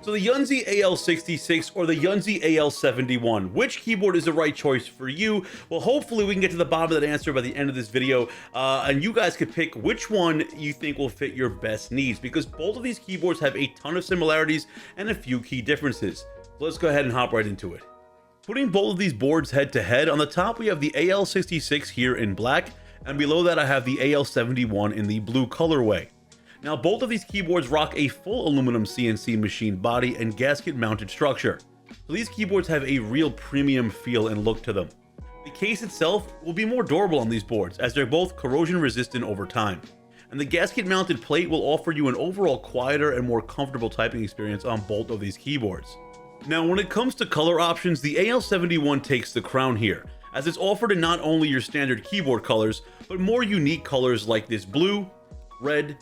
So the Yunzii AL66 or the Yunzii AL71, which keyboard is the right choice for you? Well, hopefully we can get to the bottom of that answer by the end of this video, and you guys could pick which one you think will fit your best needs, because both of these keyboards have a ton of similarities and a few key differences. So let's go ahead and hop right into it. Putting both of these boards head to head, on the top we have the AL66 here in black, and below that I have the AL71 in the blue colorway. Now, both of these keyboards rock a full aluminum CNC machined body and gasket mounted structure, so these keyboards have a real premium feel and look to them. The case itself will be more durable on these boards, as they're both corrosion resistant over time, and the gasket mounted plate will offer you an overall quieter and more comfortable typing experience on both of these keyboards. Now, when it comes to color options, the AL71 takes the crown here, as it's offered in not only your standard keyboard colors, but more unique colors like this blue, red,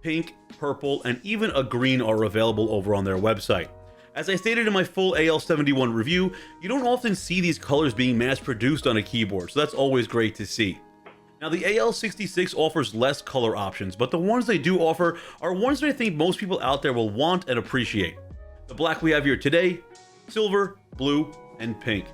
pink, purple, and even a green are available over on their website. As I stated in my full AL71 review, you don't often see these colors being mass produced on a keyboard, so that's always great to see. Now, the AL66 offers less color options, but the ones they do offer are ones that I think most people out there will want and appreciate. The black we have here today, silver, blue, and pink.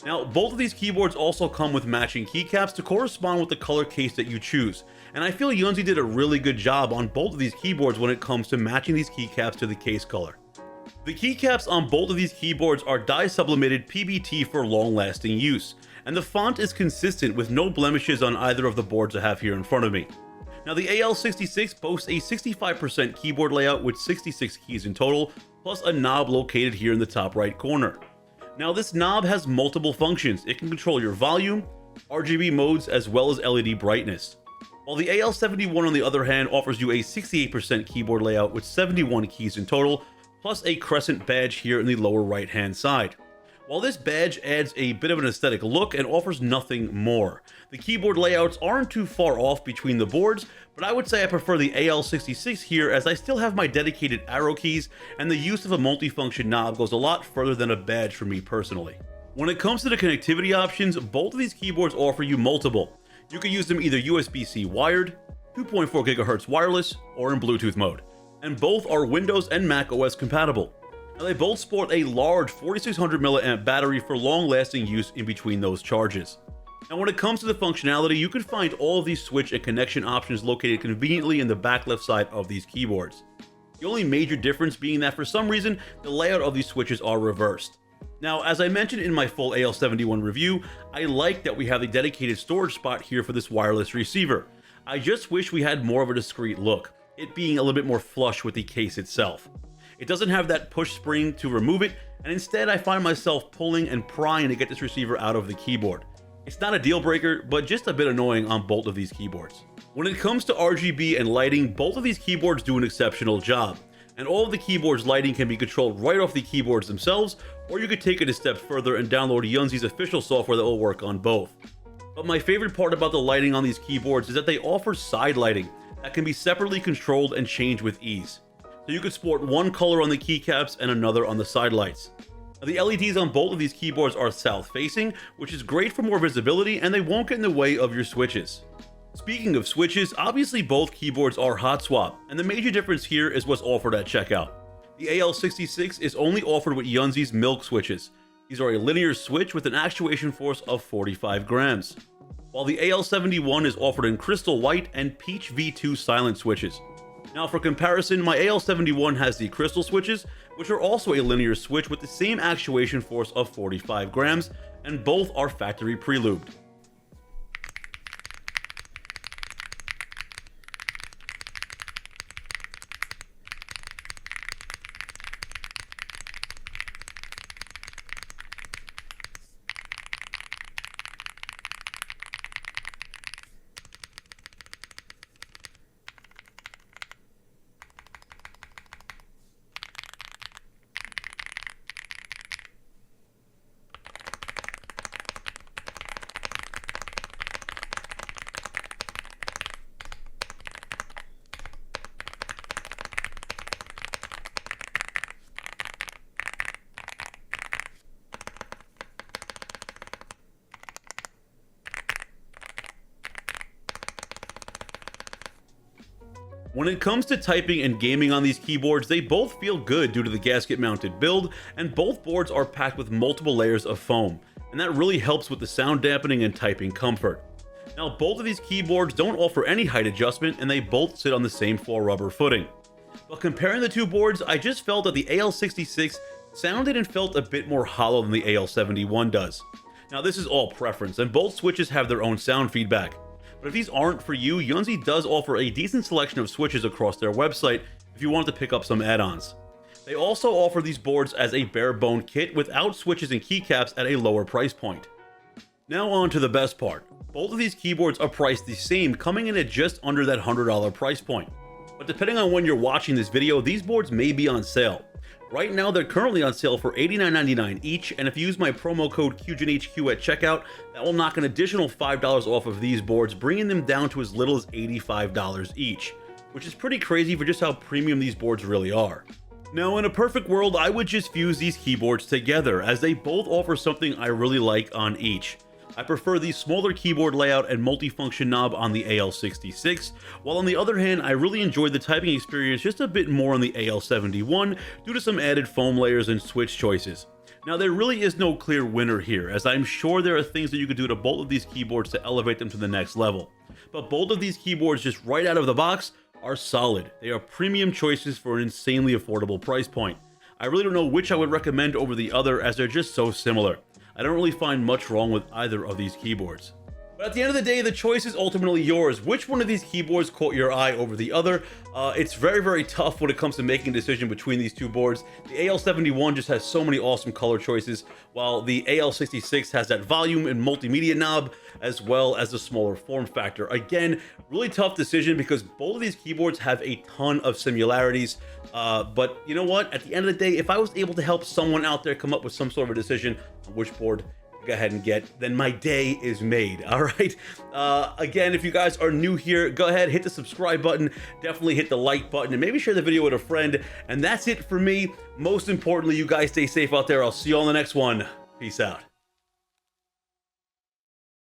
Now, both of these keyboards also come with matching keycaps to correspond with the color case that you choose, and I feel Yunzii did a really good job on both of these keyboards when it comes to matching these keycaps to the case color. The keycaps on both of these keyboards are dye sublimated PBT for long-lasting use, and the font is consistent with no blemishes on either of the boards I have here in front of me. Now, the AL66 boasts a 65% keyboard layout with 66 keys in total, plus a knob located here in the top right corner. Now, this knob has multiple functions. It can control your volume, RGB modes, as well as LED brightness. While the AL71 on the other hand offers you a 68% keyboard layout with 71 keys in total, plus a crescent badge here in the lower right hand side. While this badge adds a bit of an aesthetic look and offers nothing more, the keyboard layouts aren't too far off between the boards, but I would say I prefer the AL66 here, as I still have my dedicated arrow keys, and the use of a multifunction knob goes a lot further than a badge for me personally. When it comes to the connectivity options, both of these keyboards offer you multiple. You can use them either USB-C wired, 2.4 GHz wireless, or in Bluetooth mode, and both are Windows and Mac OS compatible. Now, they both sport a large 4600 mAh battery for long-lasting use in between those charges. Now, when it comes to the functionality, you can find all of these switch and connection options located conveniently in the back left side of these keyboards. The only major difference being that for some reason, the layout of these switches are reversed. Now, as I mentioned in my full AL71 review, I like that we have a dedicated storage spot here for this wireless receiver. I just wish we had more of a discreet look, it being a little bit more flush with the case itself. It doesn't have that push spring to remove it, and instead I find myself pulling and prying to get this receiver out of the keyboard. It's not a deal breaker, but just a bit annoying on both of these keyboards. When it comes to RGB and lighting, both of these keyboards do an exceptional job, and all of the keyboard's lighting can be controlled right off the keyboards themselves, or you could take it a step further and download Yunzii's official software that will work on both. But my favorite part about the lighting on these keyboards is that they offer side lighting that can be separately controlled and changed with ease. So you could sport one color on the keycaps and another on the side lights. Now, the LEDs on both of these keyboards are south facing, which is great for more visibility, and they won't get in the way of your switches. Speaking of switches, obviously both keyboards are hot swap, and the major difference here is what's offered at checkout. The AL66 is only offered with Yunzii's milk switches. These are a linear switch with an actuation force of 45 grams. While the AL71 is offered in crystal white and peach V2 silent switches. Now, for comparison, my AL71 has the crystal switches, which are also a linear switch with the same actuation force of 45 grams, and both are factory pre-lubed. When it comes to typing and gaming on these keyboards, they both feel good due to the gasket mounted build, and both boards are packed with multiple layers of foam, and that really helps with the sound dampening and typing comfort. Now, both of these keyboards don't offer any height adjustment, and they both sit on the same floor rubber footing. But comparing the two boards, I just felt that the AL66 sounded and felt a bit more hollow than the AL71 does. Now, this is all preference, and both switches have their own sound feedback. But if these aren't for you, Yunzii does offer a decent selection of switches across their website if you want to pick up some add-ons. They also offer these boards as a bare-bone kit without switches and keycaps at a lower price point. Now on to the best part. Both of these keyboards are priced the same, coming in at just under that $100 price point. But depending on when you're watching this video, these boards may be on sale. Right now, they're currently on sale for $89.99 each, and if you use my promo code QGenHQ at checkout, that will knock an additional $5 off of these boards, bringing them down to as little as $85 each, which is pretty crazy for just how premium these boards really are. Now, in a perfect world, I would just fuse these keyboards together, as they both offer something I really like on each. I prefer the smaller keyboard layout and multifunction knob on the AL66, while on the other hand, I really enjoyed the typing experience just a bit more on the AL71 due to some added foam layers and switch choices. Now, there really is no clear winner here, as I'm sure there are things that you could do to both of these keyboards to elevate them to the next level. But both of these keyboards, just right out of the box, are solid. They are premium choices for an insanely affordable price point. I really don't know which I would recommend over the other, as they're just so similar. I don't really find much wrong with either of these keyboards. But at the end of the day, the choice is ultimately yours. Which one of these keyboards caught your eye over the other? It's very tough when it comes to making a decision between these two boards. The AL71 just has so many awesome color choices, while the AL66 has that volume and multimedia knob, as well as the smaller form factor. Again, really tough decision because both of these keyboards have a ton of similarities. But you know what? At the end of the day, if I was able to help someone out there come up with some sort of a decision on which board go ahead and get, then my day is made. All right. Again, if you guys are new here, go ahead, hit the subscribe button, definitely hit the like button, and maybe share the video with a friend. And that's it for me. Most importantly, you guys stay safe out there. I'll see you on the next one. Peace out.